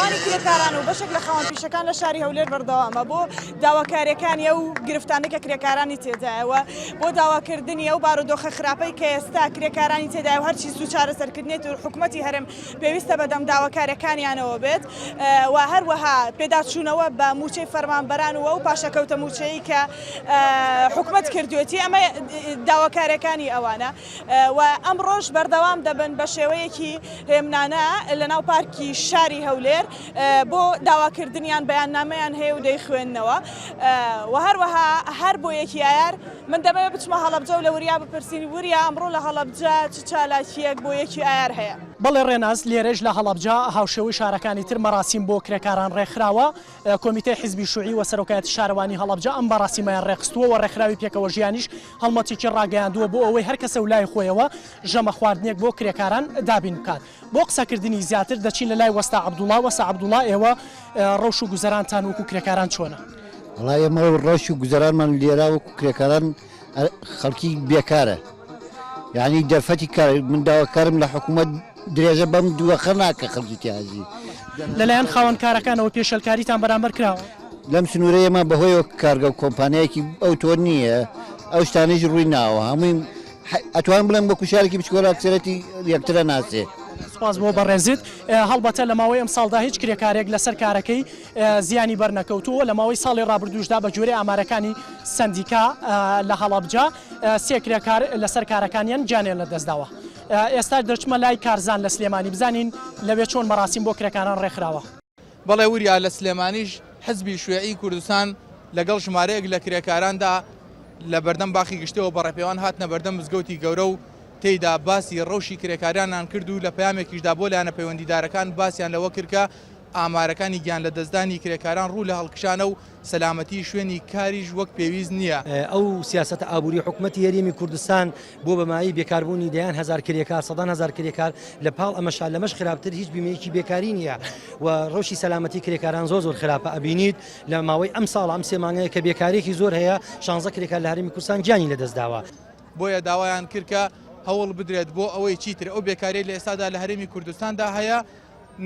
بەردەوانی کرێکاران و بەشێک لە خاوەن پیشەکان لە شاری هەولێر بەردەوامە بۆ داواکاریەکانی ئەو گرفتانە کە کرێکارانی تێدایەوە بۆ داواکردنی ئەو بارودۆخە خراپەی کە ئێستا کرێکارانی تێدای و هەرچی سوو چارەسەرکردنێت و حکوومەتی هەرم پێویستە بەدەم داواکاریەکانیانەوە بێت و هەروەها پێداچوونەوە بە موچەی فەرمانبەران و ئەو پاشەکەوتە موچەیی کە حکوومەت کردوێتی ئەمە داواکاریەکانی ئەوانە و ئەمڕۆژ بەردەوام دەبن بە شێوەیەکی هێمنانە لە ناو پارکی شاری هەولێر بۆ داواکردنیان بەیاننامەیان هەیە و دەیخوێندنەوە و هەروەها هەر بۆ یەکی ئایار من دەبێت بچمە هەڵەبجە و لە وریا بپرسین وریا ئەمڕۆ لە هەڵەبجە چ چالاکیەک بۆ یەکی ئایار هەیە. بەڵێ ڕێناز لێرەش لە هەڵەبجە هاوشێوەی شارەکانی تر مەراسیم بۆ کرێکاران ڕێکخراوە. کۆمیتەی حیزبی شووعی و سەرۆکایەتی شارەوانی هەڵەبجە ئەم بەڕاستیمەیان ڕێخستووە و ڕێکخراوی پێکەوە ژیانیش هەڵمەتێکی ڕاگەیاندووە بۆ ئەوەی هەر کەسە و لای خۆیەوە ژەمە خواردنێک بۆ کرێکاران دابین بکات. بۆ قسەکردنی زیاتر دەچین لە لای وەستا عەبدوڵڵا. وەستا عەبدوڵڵا ئێوە ڕەوش و گوزەرانتان وەکو کرێکاران چۆنە؟ وڵای ئێمە ڕەوش و گوزەرانمان لێرا وەکو کرێکاران خەڵکی بێکارە، یعنی دەرفەتی کار من داواکارم لە حکوومەت درێژە بەم دووەخە ناکە خەڵکی تیازی. لەلایەن خاوەنکارەکانەوە پێشەلکاریتان بەرامبەر کراوە؟ لەم سنوورەیە ئێمە بەهۆی کارگە و کۆمپانیایەکی ئەو تۆ نییە، ئەو شتانەی ڕووی ناوە هەمووی ئەتوان بڵێم بە کوشارێکی بچکۆڵ ئەکسەرەتی یەکترە ناسێ. سپاس بۆ بەڕێزت. هەڵبەتە لە ماوەی ئەم ساڵدا هیچ کرێکارێک لەسەر کارەکەی زیانی بەرنەکەوتووە. لە ماوەی ساڵی ڕابردووشدا بە جۆرەی ئامارەکانی سندیکا لە هەڵەبجە 3 کرێکار لەسەر کارەکانیان گیانیان لەدەستداوە. ئێستا دەچمە لای کارزان لە سلێمانی بزانین لەوێ چۆن مەراسیم بۆ کرێکاران ڕێکخراوە. بەڵێ وریا لە سلێمانیش حزبی شوێعی کوردستان لەگەڵ ژمارەیەک لە کرێکاراندا لە بەردەم باخی گشتەوە بەڕێپێوان هاتنە بەردەم مزگەوتی گەورە و تێیدا باسی ڕەوشی کرێکاریانان کرد و لە پەیامێکیشدا بۆ لایەنە پەیوەندیدارەکان باسییان لەوە کرد کە ئامارەکانی گیان لە دەستدانی کرێکاران ڕوو لە هەڵکشانە و سەلامەتی شوێنی کاریش وەک پێویست نییە. ئەو سیاسەتە ئابووری حکوومەتی هەرێمی کوردستان بۆ بەمایی بێکاربوونی دەیان هەزار کرێکار سەدان هەزار کرێکار لە پاڵ ئەمەشا لەمەش خراپتر هیچ بیمەیەکی بێکاری نییە و ڕەوشی سەلامەتی کرێکاران زۆر خراپە. ئەبینیت لە ماوەی ئەم ساڵ ئەم 3 مانگەیە کە بێکارێکی زۆر هەیە 16 کرێکار لە هەرێمی کوردستان گیانی لەدەستداوە. بۆیە داوایان کرد کە هەوڵ بدرێت بۆ ئەوەی چیتر ئەو بێکاری لە ئێستادا لە هەرێمی کوردستاندا هەیە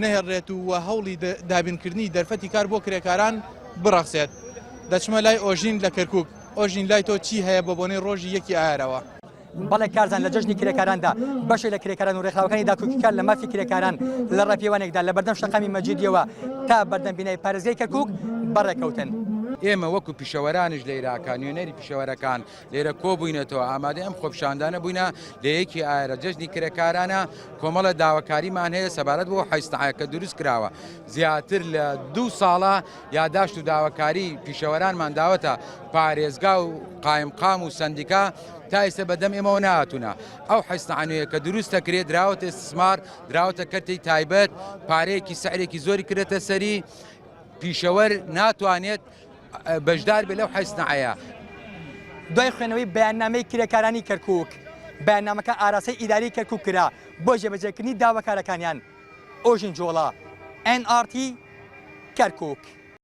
نەهێڕێت و هەوڵی دابینکردنی دەرفەتی کار بۆ کرێکاران بڕەخسێت. دەچمە لای ئۆژین لە کەرکووک. ئۆژین لای تۆ چی هەیە بە بۆنەی ڕۆژی یەکی ئایارەوە؟ بەڵێ کارزان لە جەژنی کرێکاراندا بەشێک لە کرێکاران و ڕێکخراوەکانی داکوکیکار لە مافی کرێکاران لە ڕێپێوانێکدا لە بەردەم شەقامی مەجیدیەوە تا بەردەم بینایی پارێزگای کەرکووک بەڕێکەوتن. ئێمە وەکو پیشەوەرانش لێرە کانیۆنەری پیشەوەرەکان لێرە کۆبووینەتەوە ئامادە ئەم خۆپشاندانە بووینە لە یەکی ئایرە جەژنی کرێکارانە کۆمەڵە داواکاریمان هەیە سەبارەت بۆ حیستەعەکە دروست کراوە. زیاتر لە 2 ساڵە یاداشت و داواکاری پیشەوەرانمان داوەتە پارێزگا و قایمقام و سندیکا تا ئێستا بەدەم ئێمەوە نهاتوونە. ئەو حیستەعانویە کە دروست دەکرێت دراوەتە استثمار، دراوەتە کەرتی تایبەت، پارەیەکی سعرێکی زۆری کرێتە سەری، پیشەوەر ناتوانێت بەشدار بێ لەو حیستەعەیە. دوای خوێنەوەی بەیاننامەی کرێکارانی کەرکووک بەیاننامەکە ئاراسەی ئیداری کەرکووک کرا بۆ جێبەجێکردنی داواکارەکانیان. ئۆژین جۆڵا NRT کەرکووک.